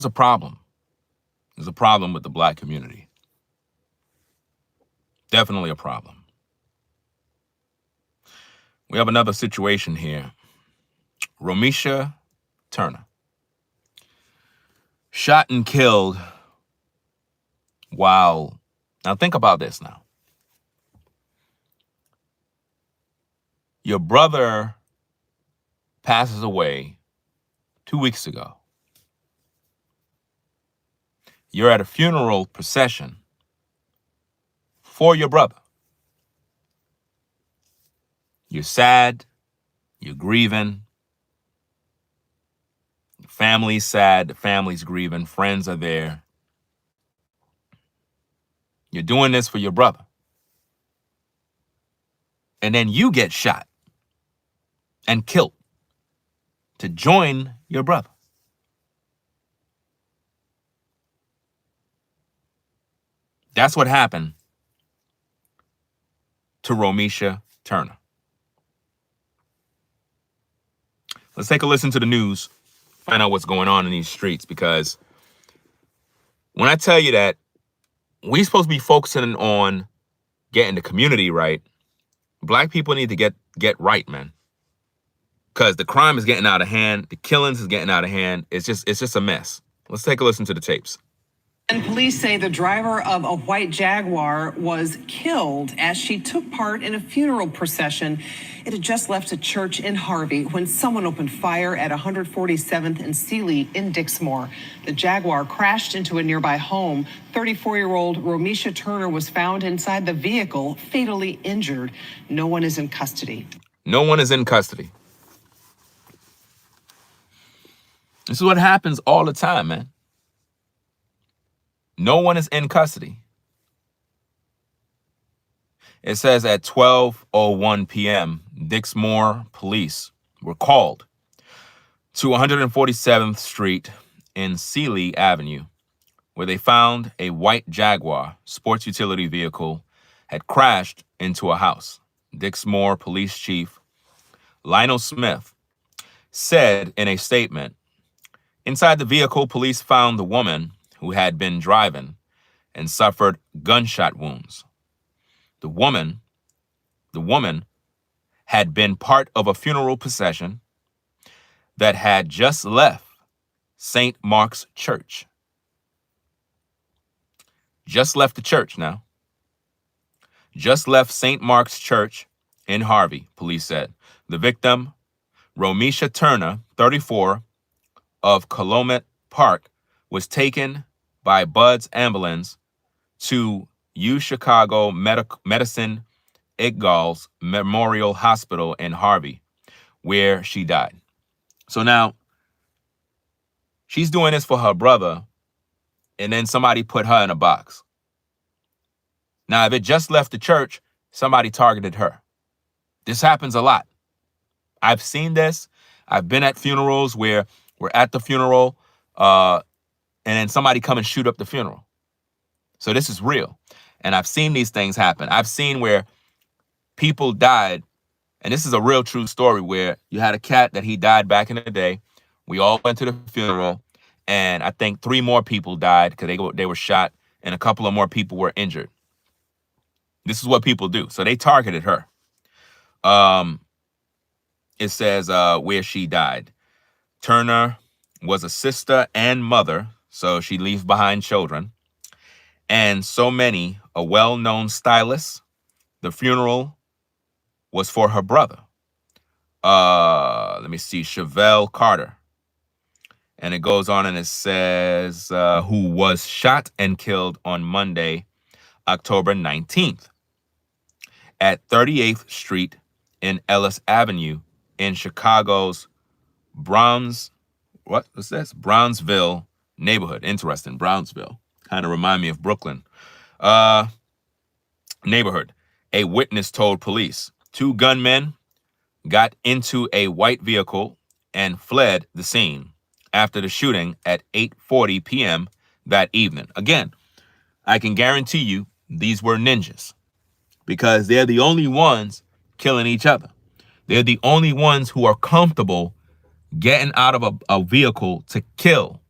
a problem. There's a problem with the black community. Definitely a problem. We have another situation here. Rhomesha Turner, shot and killed while, now think about this now. Your brother passes away 2 weeks ago. You're at a funeral procession for your brother. You're sad, you're grieving, the family's sad, the family's grieving, friends are there. You're doing this for your brother. And then you get shot and killed to join your brother. That's what happened to Rhomesha Turner. Let's take a listen to the news, find out what's going on in these streets, because when I tell you that we're supposed to be focusing on getting the community right, black people need to get right, man. Because the crime is getting out of hand, the killings is getting out of hand. It's just a mess. Let's take a listen to the tapes. And police say the driver of a white Jaguar was killed as she took part in a funeral procession. It had just left a church in Harvey when someone opened fire at 147th and Sealy in Dixmoor. The Jaguar crashed into a nearby home. 34-year-old Rhomesha Turner was found inside the vehicle, fatally injured. No one is in custody. No one is in custody. This is what happens all the time, man. No one is in custody. It says at 12:01 p.m., Dixmoor police were called to 147th Street in Sealy Avenue, where they found a white Jaguar sports utility vehicle had crashed into a house. Dixmoor Police Chief Lionel Smith said in a statement, inside the vehicle, police found the woman who had been driving and suffered gunshot wounds. The woman had been part of a funeral procession that had just left St. Mark's Church. Just left the church now. Just left St. Mark's Church in Harvey, police said. The victim, Rhomesha Turner, 34, of Calumet Park, was taken by Bud's ambulance to UChicago Medicine Eagles Memorial Hospital in Harvey, where she died. So now, she's doing this for her brother, and then somebody put her in a box. Now, if it just left the church, somebody targeted her. This happens a lot. I've seen this. I've been at funerals where we're at the funeral, and then somebody come and shoot up the funeral. So this is real. And I've seen these things happen. I've seen where people died, and this is a real true story, where you had a cat that he died back in the day. We all went to the funeral, and I think 3 more people died because they were shot, and a couple of more people were injured. This is what people do. So they targeted her. It says where she died. Turner was a sister and mother, so she leaves behind children. And so many, a well-known stylist. The funeral was for her brother. Let me see, Chevelle Carter. And it goes on and it says, who was shot and killed on Monday, October 19th at 38th Street in Ellis Avenue in Chicago's Brownsville neighborhood. Interesting, Brownsville. Kind of remind me of Brooklyn. Neighborhood. A witness told police 2 gunmen got into a white vehicle and fled the scene after the shooting at 8:40 p.m. that evening. Again, I can guarantee you these were ninjas, because they're the only ones killing each other. They're the only ones who are comfortable getting out of a vehicle to kill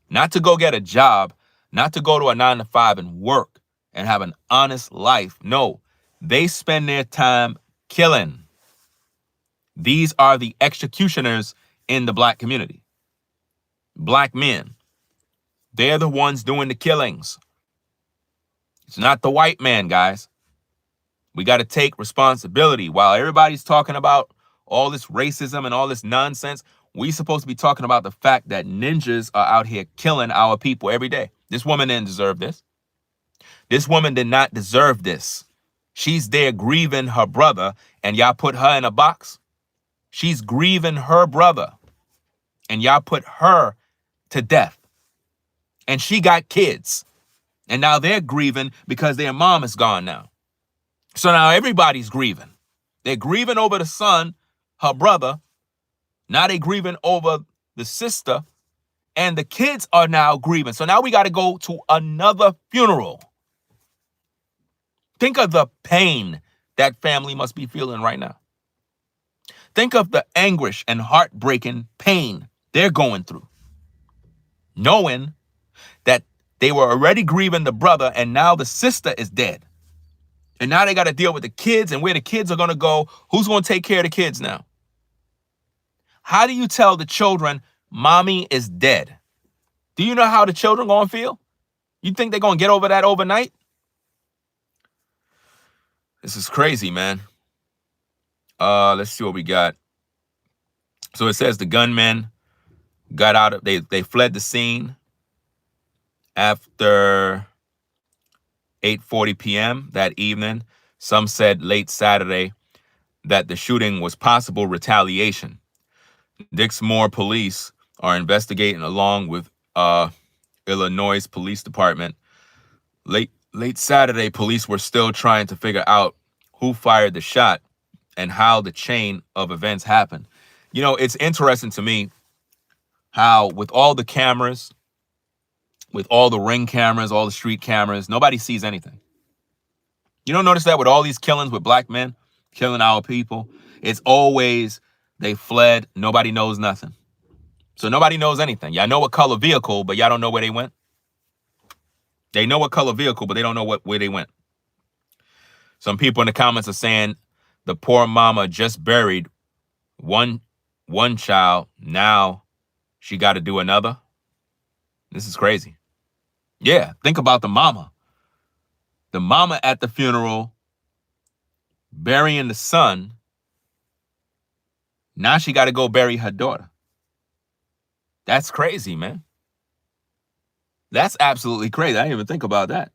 Not to go get a job, not to go to a 9 to 5 and work and have an honest life. No, they spend their time killing. These are the executioners in the black community. Black men. They're the ones doing the killings. It's not the white man, guys. We got to take responsibility. While everybody's talking about all this racism and all this nonsense, we supposed to be talking about the fact that ninjas are out here killing our people every day. This woman didn't deserve this. This woman did not deserve this. She's there grieving her brother, and y'all put her in a box. She's grieving her brother, and y'all put her to death. And she got kids, and now they're grieving because their mom is gone now. So now everybody's grieving. They're grieving over the son, her brother. Now they're grieving over the sister, and the kids are now grieving. So now we got to go to another funeral. Think of the pain that family must be feeling right now. Think of the anguish and heartbreaking pain they're going through, knowing that they were already grieving the brother and now the sister is dead. And now they got to deal with the kids and where the kids are going to go. Who's going to take care of the kids now? How do you tell the children, mommy is dead? Do you know how the children going to feel? You think they're going to get over that overnight? This is crazy, man. Let's see what we got. So it says the gunmen got out of, they fled the scene after 8:40 p.m. that evening. Some said late Saturday that the shooting was possible retaliation. Dixmoor police are investigating along with Illinois Police Department. Late Saturday, police were still trying to figure out who fired the shot and how the chain of events happened. You know, it's interesting to me how with all the cameras, with all the ring cameras, all the street cameras, nobody sees anything. You don't notice that with all these killings with black men killing our people? It's always they fled, nobody knows nothing. So nobody knows anything. Y'all know what color vehicle, but y'all don't know where they went. They know what color vehicle, but they don't know where they went. Some people in the comments are saying the poor mama just buried one child. Now she got to do another. This is crazy. Yeah, think about the mama. The mama at the funeral burying the son. Now she got to go bury her daughter. That's crazy, man. That's absolutely crazy. I didn't even think about that.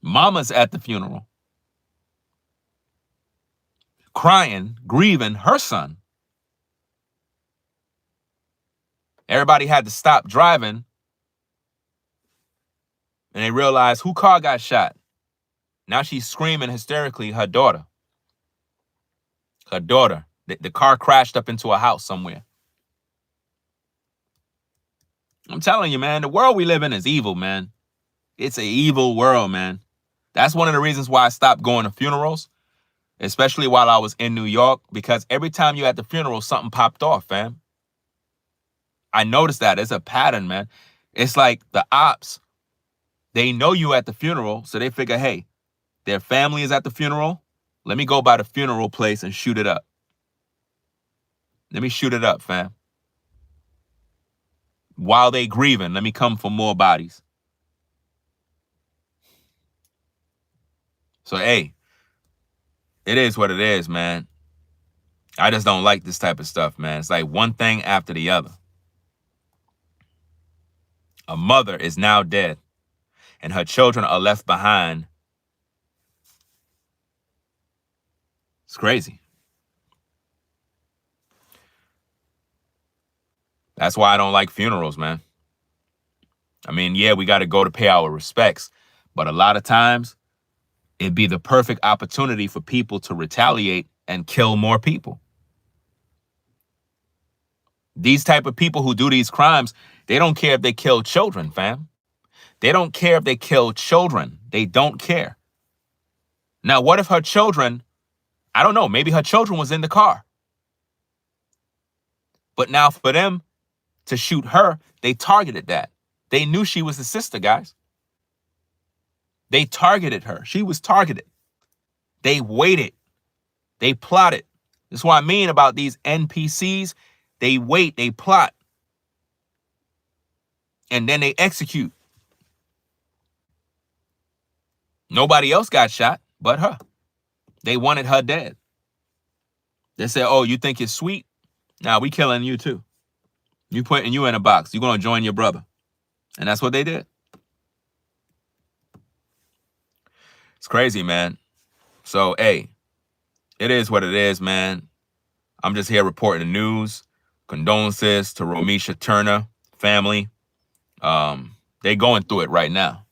Mama's at the funeral, crying, grieving her son. Everybody had to stop driving, and they realized whose car got shot. Now she's screaming hysterically, her daughter. Her daughter. The car crashed up into a house somewhere. I'm telling you, man, the world we live in is evil, man. It's an evil world, man. That's one of the reasons why I stopped going to funerals, especially while I was in New York, because every time you're at the funeral, something popped off, fam. I noticed that. It's a pattern, man. It's like the ops, they know you at the funeral, so they figure, hey, their family is at the funeral. Let me go by the funeral place and shoot it up. Let me shoot it up, fam. While they grieving, let me come for more bodies. So, hey, it is what it is, man. I just don't like this type of stuff, man. It's like one thing after the other. A mother is now dead, and her children are left behind. It's crazy. That's why I don't like funerals, man. I mean, yeah, we got to go to pay our respects, but a lot of times it'd be the perfect opportunity for people to retaliate and kill more people. These type of people who do these crimes, they don't care if they kill children, fam. They don't care if they kill children. They don't care. Now, what if her children, I don't know, maybe her children was in the car. But now for them to shoot her, they targeted that. They knew she was the sister, guys. They targeted her. She was targeted. They waited. They plotted. That's what I mean about these NPCs. They wait, they plot, and then they execute. Nobody else got shot but her. They wanted her dead. They said, oh, you think you're sweet? Nah, we killing you too. You putting you in a box. You're going to join your brother. And that's what they did. It's crazy, man. So, hey, it is what it is, man. I'm just here reporting the news. Condolences to Rhomesha Turner family. They going through it right now.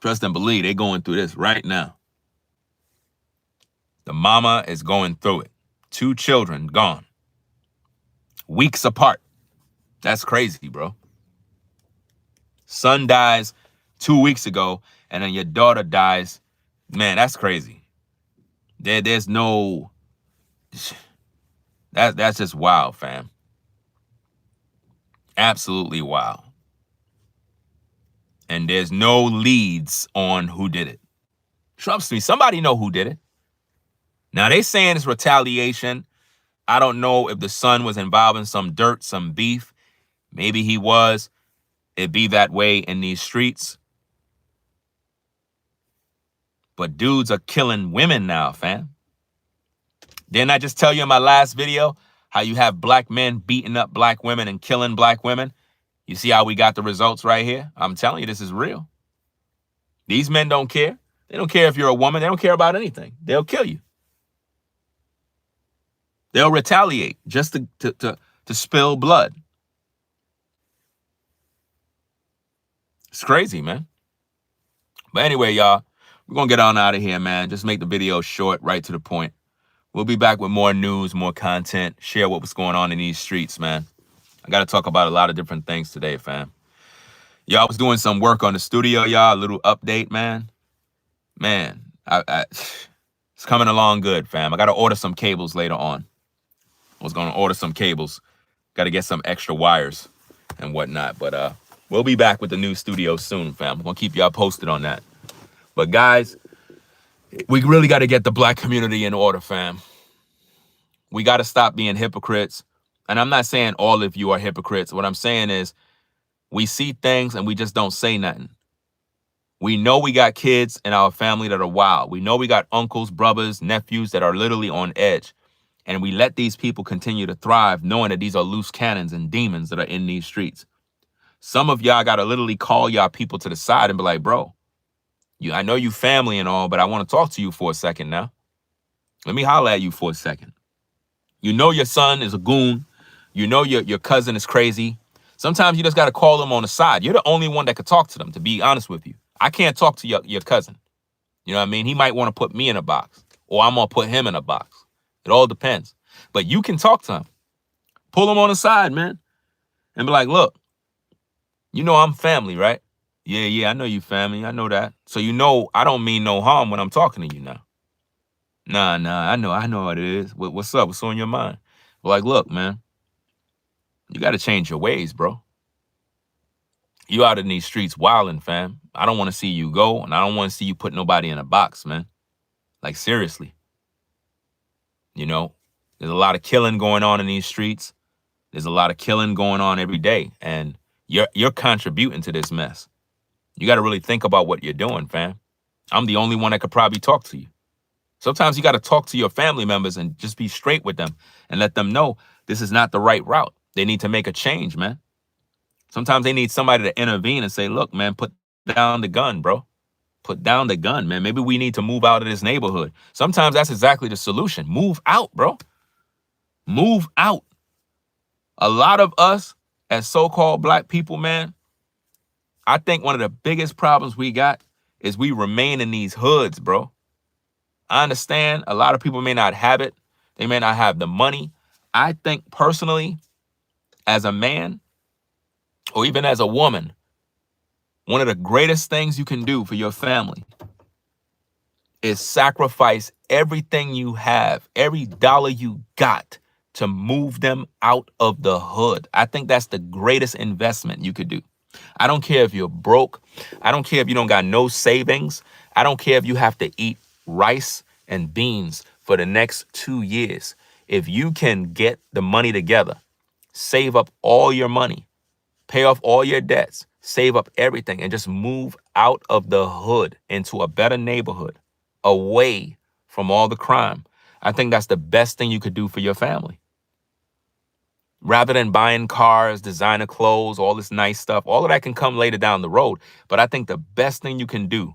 Trust and believe, they going through this right now. The mama is going through it. 2 children gone. Weeks apart. That's crazy, bro. Son dies 2 weeks ago, and then your daughter dies. Man, that's crazy. There's no... That's just wild, fam. Absolutely wild. And there's no leads on who did it. Trust me, somebody know who did it. Now, they saying it's retaliation. I don't know if the son was involved in some dirt, some beef. Maybe he was. It be that way in these streets. But dudes are killing women now, fam. Didn't I just tell you in my last video how you have black men beating up black women and killing black women? You see how we got the results right here? I'm telling you, this is real. These men don't care. They don't care if you're a woman. They don't care about anything. They'll kill you. They'll retaliate just to spill blood. It's crazy, man. But anyway, y'all, we're going to get on out of here, man. Just make the video short, right to the point. We'll be back with more news, more content, share what was going on in these streets, man. I got to talk about a lot of different things today, fam. Y'all was doing some work on the studio, y'all. A little update, man. Man, it's coming along good, fam. I got to order some cables later on. I was going to order some cables. Got to get some extra wires and whatnot. But we'll be back with the new studio soon, fam. I'm going to keep y'all posted on that. But guys, we really got to get the black community in order, fam. We got to stop being hypocrites. And I'm not saying all of you are hypocrites. What I'm saying is we see things and we just don't say nothing. We know we got kids in our family that are wild. We know we got uncles, brothers, nephews that are literally on edge. And we let these people continue to thrive knowing that these are loose cannons and demons that are in these streets. Some of y'all got to literally call y'all people to the side and be like, bro, I know you family and all, but I want to talk to you for a second now. Let me holler at you for a second. You know your son is a goon. You know your cousin is crazy. Sometimes you just got to call them on the side. You're the only one that could talk to them, to be honest with you. I can't talk to your cousin. You know what I mean? He might want to put me in a box, or I'm going to put him in a box. It all depends. But you can talk to him. Pull him on the side, man. And be like, look, you know I'm family, right? Yeah, I know you family. I know that. So you know I don't mean no harm when I'm talking to you now. Nah, I know what it is. What's up? What's on your mind? But like, look, man, you got to change your ways, bro. You out in these streets wilding, fam. I don't want to see you go, and I don't want to see you put nobody in a box, man. Like, seriously. You know, there's a lot of killing going on in these streets. There's a lot of killing going on every day, and you're contributing to this mess. You got to really think about what you're doing, fam. I'm the only one that could probably talk to you. Sometimes you got to talk to your family members and just be straight with them and let them know this is not the right route. They need to make a change, man. Sometimes they need somebody to intervene and say, look, man, put down the gun, bro. Put down the gun, man. Maybe we need to move out of this neighborhood. Sometimes that's exactly the solution. Move out, bro. Move out. A lot of us as so-called black people, man, I think one of the biggest problems we got is we remain in these hoods, bro. I understand a lot of people may not have it. They may not have the money. I think personally, as a man or even as a woman, one of the greatest things you can do for your family is sacrifice everything you have, every dollar you got to move them out of the hood. I think that's the greatest investment you could do. I don't care if you're broke. I don't care if you don't got no savings. I don't care if you have to eat rice and beans for the next 2 years. If you can get the money together, save up all your money, pay off all your debts, save up everything, and just move out of the hood into a better neighborhood, away from all the crime. I think that's the best thing you could do for your family. Rather than buying cars, designer clothes, all this nice stuff, all of that can come later down the road. But I think the best thing you can do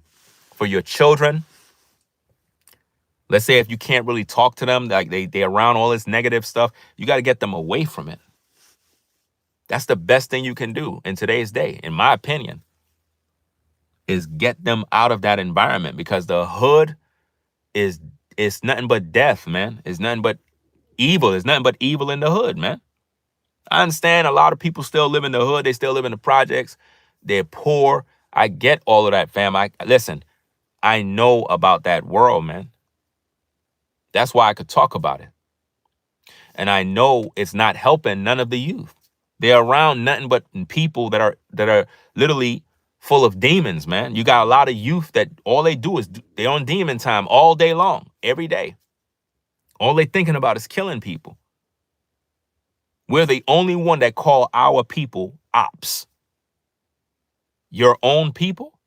for your children, let's say if you can't really talk to them, like they're around all this negative stuff, you got to get them away from it. That's the best thing you can do in today's day, in my opinion, is get them out of that environment, because the hood is nothing but death, man. It's nothing but evil. There's nothing but evil in the hood, man. I understand a lot of people still live in the hood. They still live in the projects. They're poor. I get all of that, fam. Listen, I know about that world, man. That's why I could talk about it. And I know it's not helping none of the youth. They're around nothing but people that are literally full of demons, man. You got a lot of youth that all they do is they're on demon time all day long, every day. All they thinking about is killing people. We're the only one that call our people ops. Your own people?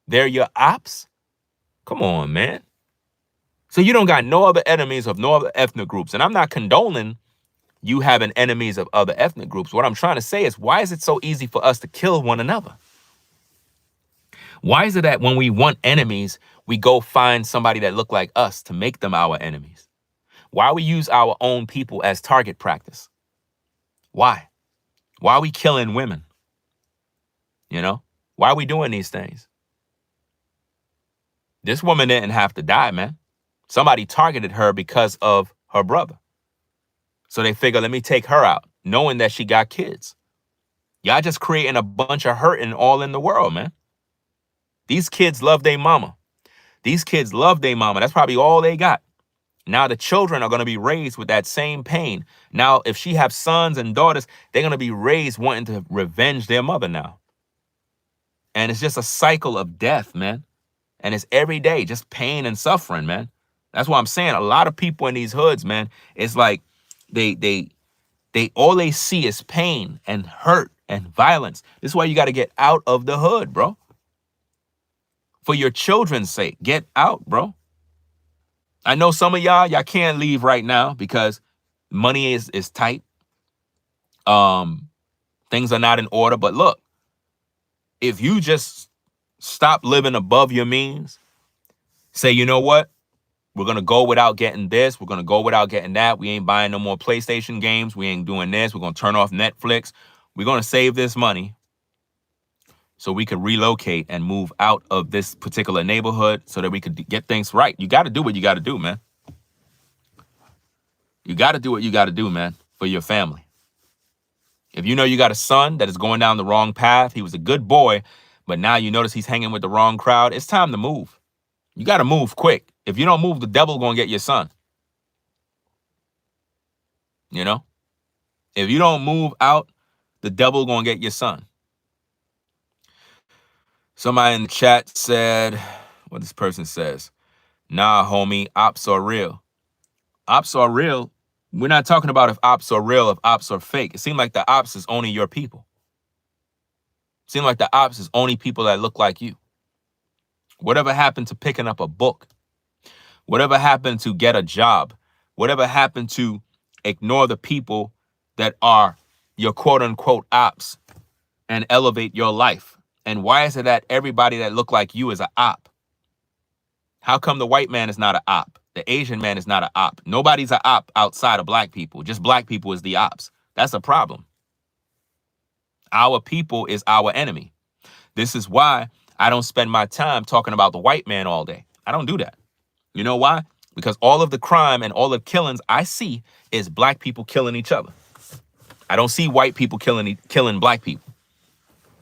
They're your ops? Come on, man. So you don't got no other enemies of no other ethnic groups. And I'm not condoning you having enemies of other ethnic groups. What I'm trying to say is, why is it so easy for us to kill one another? Why is it that when we want enemies, we go find somebody that look like us to make them our enemies? Why we use our own people as target practice? Why? Why are we killing women? You know? Why are we doing these things? This woman didn't have to die, man. Somebody targeted her because of her brother. So they figure, let me take her out, knowing that she got kids. Y'all just creating a bunch of hurting all in the world, man. These kids love their mama. These kids love their mama. That's probably all they got. Now the children are going to be raised with that same pain. Now, if she have sons and daughters, they're going to be raised wanting to revenge their mother now. And it's just a cycle of death, man. And it's every day, just pain and suffering, man. That's why I'm saying a lot of people in these hoods, man, it's like they all they see is pain and hurt and violence. This is why you got to get out of the hood, bro. For your children's sake, get out, bro. I know some of y'all can't leave right now because money is tight. Things are not in order. But look, if you just stop living above your means, say, you know what? We're going to go without getting this. We're going to go without getting that. We ain't buying no more PlayStation games. We ain't doing this. We're going to turn off Netflix. We're going to save this money so we could relocate and move out of this particular neighborhood so that we could get things right. You got to do what you got to do, man. You got to do what you got to do, man, for your family. If you know you got a son that is going down the wrong path, he was a good boy, but now you notice he's hanging with the wrong crowd, it's time to move. You got to move quick. If you don't move, the devil going to get your son. You know? If you don't move out, the devil going to get your son. Somebody in the chat said, what this person says, nah, homie, ops are real. Ops are real. We're not talking about if ops are real, if ops are fake. It seems like the ops is only your people. It seems like the ops is only people that look like you. Whatever happened to picking up a book? Whatever happened to get a job? Whatever happened to ignore the people that are your quote unquote ops and elevate your life? And why is it that everybody that look like you is an op? How come the white man is not an op? The Asian man is not an op. Nobody's an op outside of black people. Just black people is the ops. That's a problem. Our people is our enemy. This is why I don't spend my time talking about the white man all day. I don't do that. You know why? Because all of the crime and all the killings I see is black people killing each other. I don't see white people killing black people.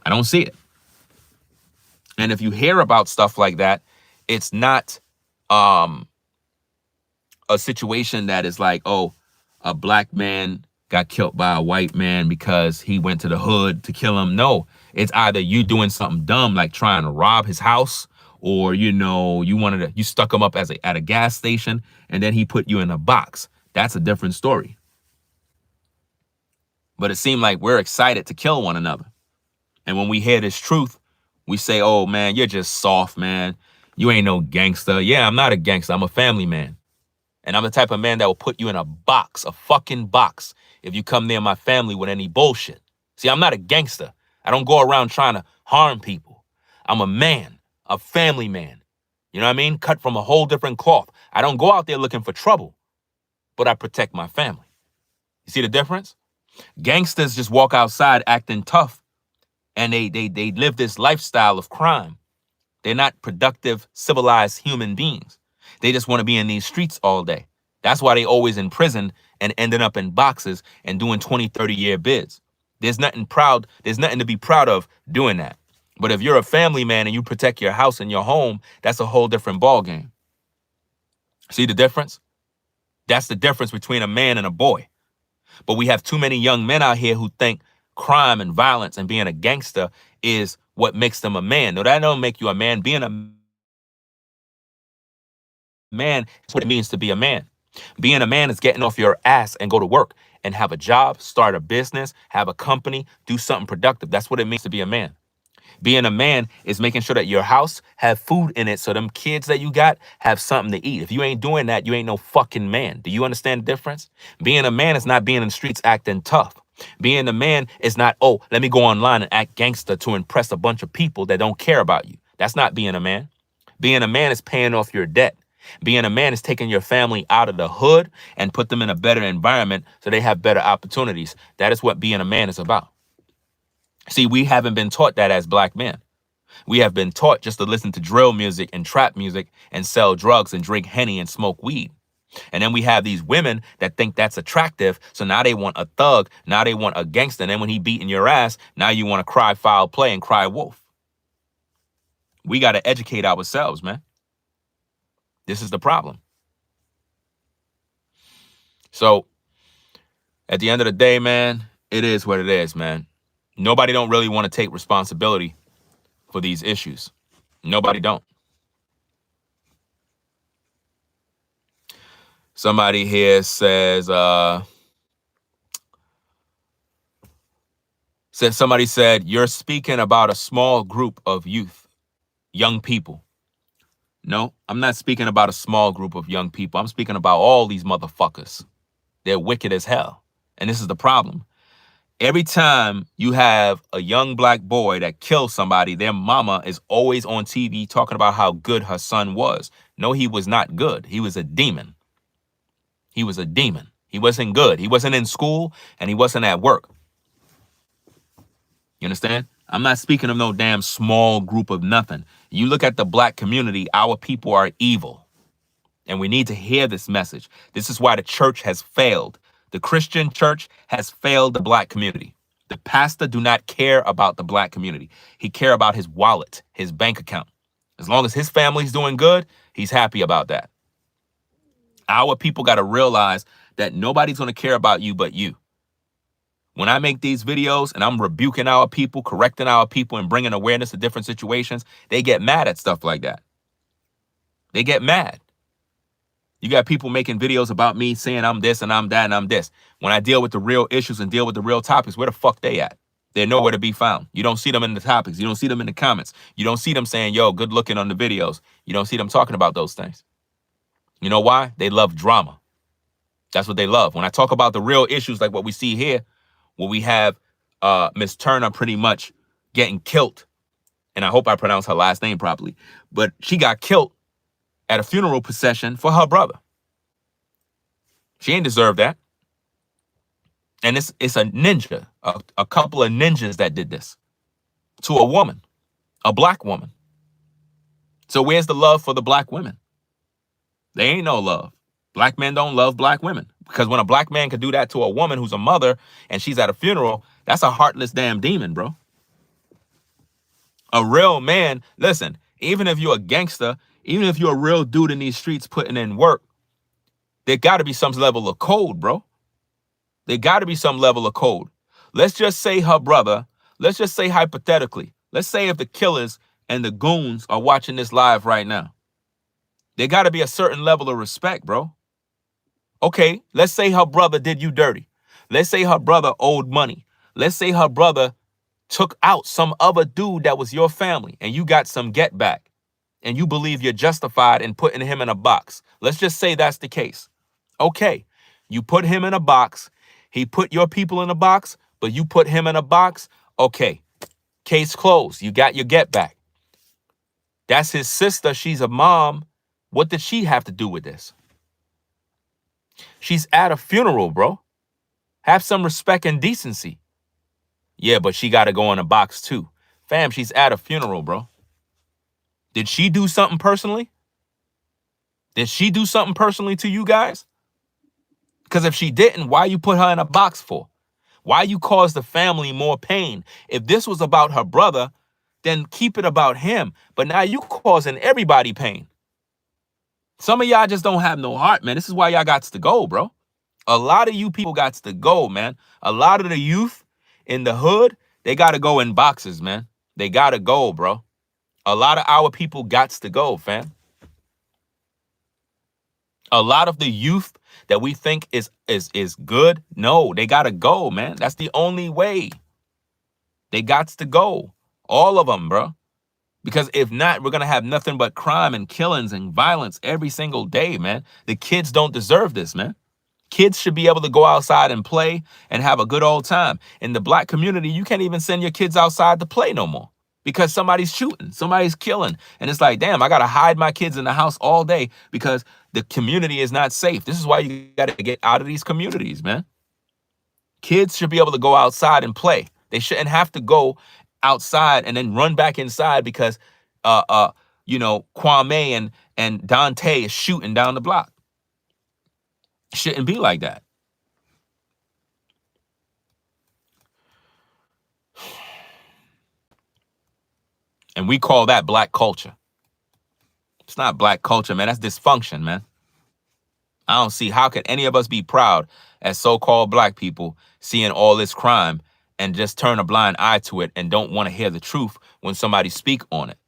I don't see it. And if you hear about stuff like that, it's not a situation that is like, oh, a black man got killed by a white man because he went to the hood to kill him. No, It's either you doing something dumb like trying to rob his house, or you stuck him up at a gas station and then he put you in a box. That's a different story. But it seemed like we're excited to kill one another. And when we hear this truth, we say, oh man, you're just soft, man. You ain't no gangster. Yeah, I'm not a gangster. I'm a family man. And I'm the type of man that will put you in a box, a fucking box, if you come near my family with any bullshit. See, I'm not a gangster. I don't go around trying to harm people. I'm a man, a family man. You know what I mean? Cut from a whole different cloth. I don't go out there looking for trouble, but I protect my family. You see the difference? Gangsters just walk outside acting tough, and they live this lifestyle of crime. They're not productive, civilized human beings. They just want to be in these streets all day. That's why they always in prison and ending up in boxes and doing 20, 30-year bids. There's nothing to be proud of doing that. But if you're a family man and you protect your house and your home, that's a whole different ballgame. See the difference? That's the difference between a man and a boy. But we have too many young men out here who think crime and violence and being a gangster is what makes them a man. No, that don't make you a man. Being a man is what it means to be a man. Being a man is getting off your ass and go to work and have a job, start a business, have a company, do something productive. That's what it means to be a man. Being a man is making sure that your house have food in it so them kids that you got have something to eat. If you ain't doing that, you ain't no fucking man. Do you understand the difference? Being a man is not being in the streets acting tough. Being a man is not, oh, let me go online and act gangster to impress a bunch of people that don't care about you. That's not being a man. Being a man is paying off your debt. Being a man is taking your family out of the hood and put them in a better environment so they have better opportunities. That is what being a man is about. See, we haven't been taught that as black men. We have been taught just to listen to drill music and trap music and sell drugs and drink Henny and smoke weed. And then we have these women that think that's attractive. So now they want a thug. Now they want a gangster. And then when he beating your ass, now you want to cry foul play and cry wolf. We got to educate ourselves, man. This is the problem. So at the end of the day, man, it is what it is, man. Nobody don't really want to take responsibility for these issues. Nobody don't. Somebody here says, somebody said, you're speaking about a small group of youth, young people. No, I'm not speaking about a small group of young people. I'm speaking about all these motherfuckers. They're wicked as hell. And this is the problem. Every time you have a young black boy that kills somebody, their mama is always on TV talking about how good her son was. No, he was not good. He was a demon. He was a demon. He wasn't good. He wasn't in school and he wasn't at work. You understand? I'm not speaking of no damn small group of nothing. You look at the black community, our people are evil. And we need to hear this message. This is why the church has failed. The Christian church has failed the black community. The pastor do not care about the black community. He care about his wallet, his bank account. As long as his family's doing good, he's happy about that. Our people got to realize that nobody's going to care about you but you. When I make these videos and I'm rebuking our people, correcting our people, and bringing awareness to different situations, they get mad at stuff like that. They get mad. You got people making videos about me saying I'm this and I'm that and I'm this. When I deal with the real issues and deal with the real topics, where the fuck they at? They're nowhere to be found. You don't see them in the topics. You don't see them in the comments. You don't see them saying, yo, good looking on the videos. You don't see them talking about those things. You know why? They love drama. That's what they love. When I talk about the real issues like what we see here, where we have Miss Turner pretty much getting killed, and I hope I pronounce her last name properly, but she got killed at a funeral procession for her brother. She ain't deserve that. And it's a ninja, a couple of ninjas that did this to a woman, a black woman. So where's the love for the black women? There ain't no love. Black men don't love black women, because when a black man could do that to a woman who's a mother and she's at a funeral, that's a heartless damn demon, bro. A real man, listen, even if you're a gangster, even if you're a real dude in these streets putting in work, there got to be some level of code, bro. There got to be some level of code. Let's just say her brother let's just say hypothetically, let's say if the killers and the goons are watching this live right now, there got to be a certain level of respect, bro. Okay, let's say her brother did you dirty. Let's say her brother owed money. Let's say her brother took out some other dude that was your family and you got some get back and you believe you're justified in putting him in a box. Let's just say that's the case. Okay, you put him in a box. He put your people in a box, but you put him in a box. Okay, case closed. You got your get back. That's his sister. She's a mom. What did she have to do with this? She's at a funeral, bro. Have some respect and decency. Yeah, but she got to go in a box too. Fam, she's at a funeral, bro. Did she do something personally? Did she do something personally to you guys? Because if she didn't, why you put her in a box for? Why you cause the family more pain? If this was about her brother, then keep it about him. But now you causing everybody pain. Some of y'all just don't have no heart, man. This is why y'all got to go, bro. A lot of you people got to go, man. A lot of the youth in the hood, they got to go in boxes, man. They got to go, bro. A lot of our people got to go, fam. A lot of the youth that we think is good, no, they got to go, man. That's the only way. They got to go. All of them, bro. Because if not, we're going to have nothing but crime and killings and violence every single day, man. The kids don't deserve this, man. Kids should be able to go outside and play and have a good old time. In the black community, you can't even send your kids outside to play no more because somebody's shooting, somebody's killing. And it's like, damn, I got to hide my kids in the house all day because the community is not safe. This is why you got to get out of these communities, man. Kids should be able to go outside and play. They shouldn't have to go outside and then run back inside because, Kwame and Dante is shooting down the block. Shouldn't be like that. And we call that black culture. It's not black culture, man. That's dysfunction, man. I don't see how could any of us be proud as so-called black people seeing all this crime and just turn a blind eye to it and don't want to hear the truth when somebody speak on it.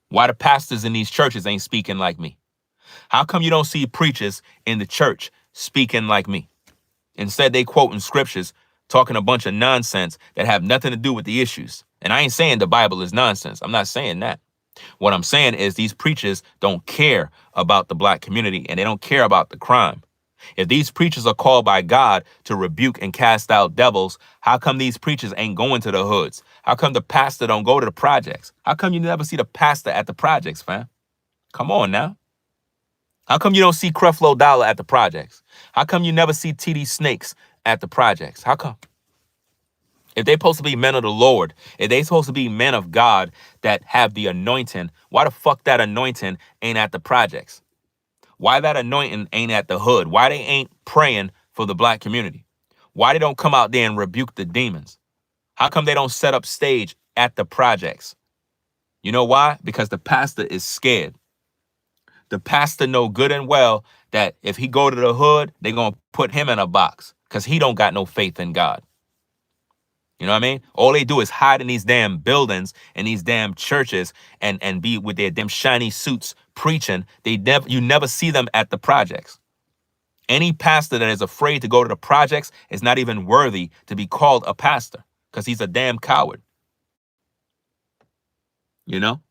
Why the pastors in these churches ain't speaking like me? How come you don't see preachers in the church speaking like me? Instead, they quoting scriptures, talking a bunch of nonsense that have nothing to do with the issues. And I ain't saying the Bible is nonsense. I'm not saying that. What I'm saying is these preachers don't care about the black community and they don't care about the crime. If these preachers are called by God to rebuke and cast out devils, how come these preachers ain't going to the hoods? How come the pastor don't go to the projects? How come you never see the pastor at the projects, fam? Come on now. How come you don't see Creflo Dollar at the projects? How come you never see TD Snakes at the projects? How come? If they're supposed to be men of the Lord, if they're supposed to be men of God that have the anointing, why the fuck that anointing ain't at the projects? Why that anointing ain't at the hood? Why they ain't praying for the black community? Why they don't come out there and rebuke the demons? How come they don't set up stage at the projects? You know why? Because the pastor is scared. The pastor know good and well that if he go to the hood, they going to put him in a box because he don't got no faith in God. You know what I mean? All they do is hide in these damn buildings and these damn churches and be with their damn shiny suits preaching. You never see them at the projects. Any pastor that is afraid to go to the projects is not even worthy to be called a pastor because he's a damn coward. You know?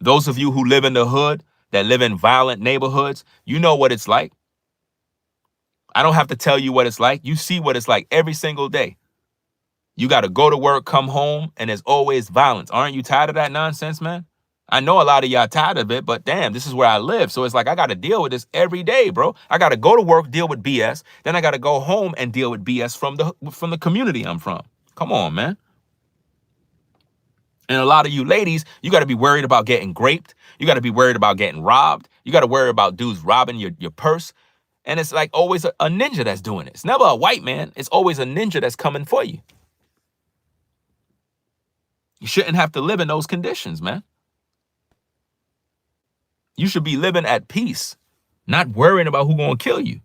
Those of you who live in the hood, that live in violent neighborhoods, you know what it's like. I don't have to tell you what it's like. You see what it's like every single day. You got to go to work, come home, and there's always violence. Aren't you tired of that nonsense, man? I know a lot of y'all tired of it, but damn, this is where I live. So it's like I got to deal with this every day, bro. I got to go to work, deal with BS. Then I got to go home and deal with BS from the community I'm from. Come on, man. And a lot of you ladies, you got to be worried about getting raped. You got to be worried about getting robbed. You got to worry about dudes robbing your purse. And it's like always a ninja that's doing it. It's never a white man. It's always a ninja that's coming for you. You shouldn't have to live in those conditions, man. You should be living at peace, not worrying about who's going to kill you.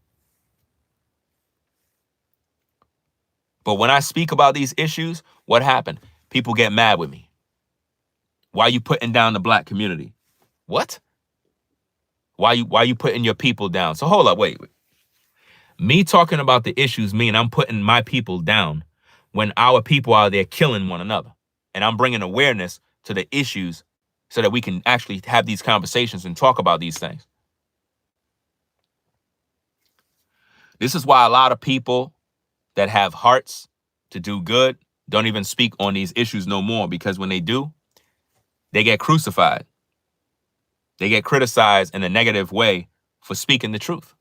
But when I speak about these issues, what happened? People get mad with me. Why are you putting down the black community? What? Why you putting your people down? So hold up, wait. Me talking about the issues mean I'm putting my people down when our people are there killing one another. And I'm bringing awareness to the issues so that we can actually have these conversations and talk about these things. This is why a lot of people that have hearts to do good don't even speak on these issues no more, because when they do, they get crucified. They get criticized in a negative way for speaking the truth.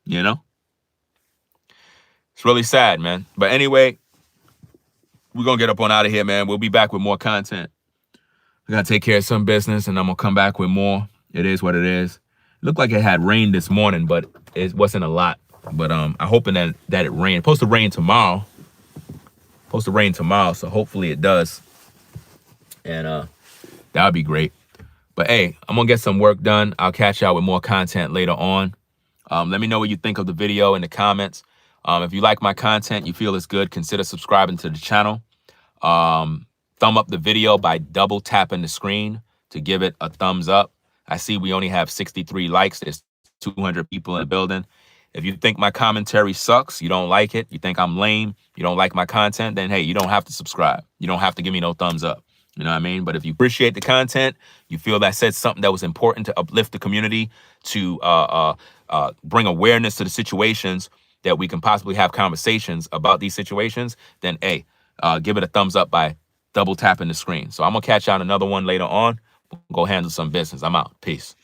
You know? It's really sad, man. But anyway, we're going to get up on out of here, man. We'll be back with more content. I got to take care of some business, and I'm going to come back with more. It is what it is. It looked like it had rained this morning, but it wasn't a lot. But I'm hoping that it rained. It's supposed to rain tomorrow. So hopefully it does. And that would be great. But hey, I'm going to get some work done. I'll catch y'all with more content later on. Let me know what you think of the video in the comments. If you like my content, you feel it's good, consider subscribing to the channel. Thumb up the video by double tapping the screen to give it a thumbs up. I see we only have 63 likes. There's 200 people in the building. If you think my commentary sucks, you don't like it, you think I'm lame, you don't like my content, then hey, you don't have to subscribe. You don't have to give me no thumbs up. You know what I mean? But if you appreciate the content, you feel that said something that was important to uplift the community, to bring awareness to the situations that we can possibly have conversations about these situations, then hey, give it a thumbs up by double tapping the screen. So I'm going to catch you on another one later on. Go handle some business. I'm out. Peace.